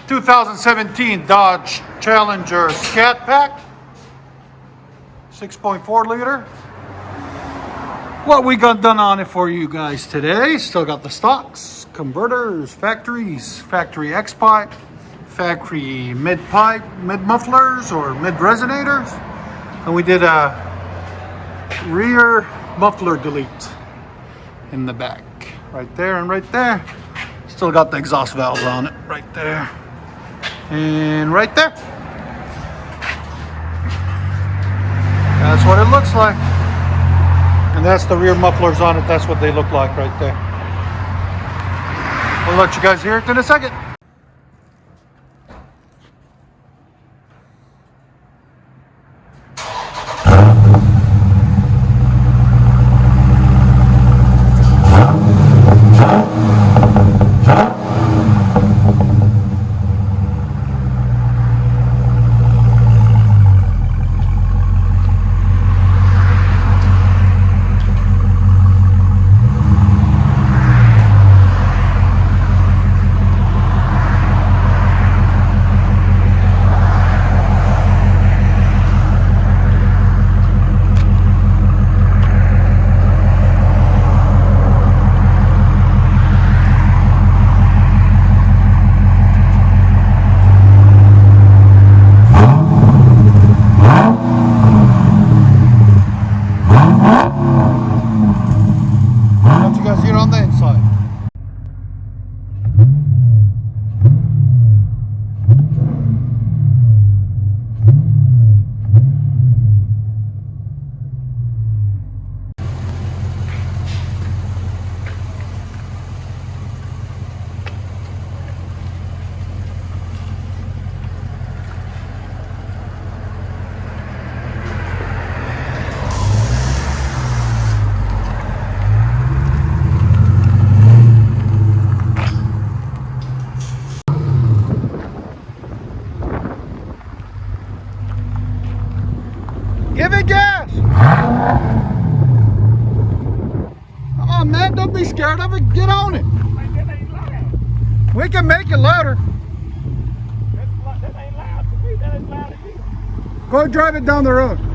2017 Dodge Challenger SCAT pack, 6.4 liter. What we got done on it for you guys today, still got the stocks, converters, factory X pipe, factory mid pipe, mid mufflers or mid resonators, and we did a rear muffler delete in the back, right there and right there. Still got the exhaust valves on it, right there and right there. That's what it looks like. And that's the rear mufflers on it. That's what they look like right there. We'll let you guys hear it in a second. On the inside. Give it gas! Come on, man, don't be scared of it. Get on it. We can make it louder. That ain't loud to me, that is loud to you. Go drive it down the road.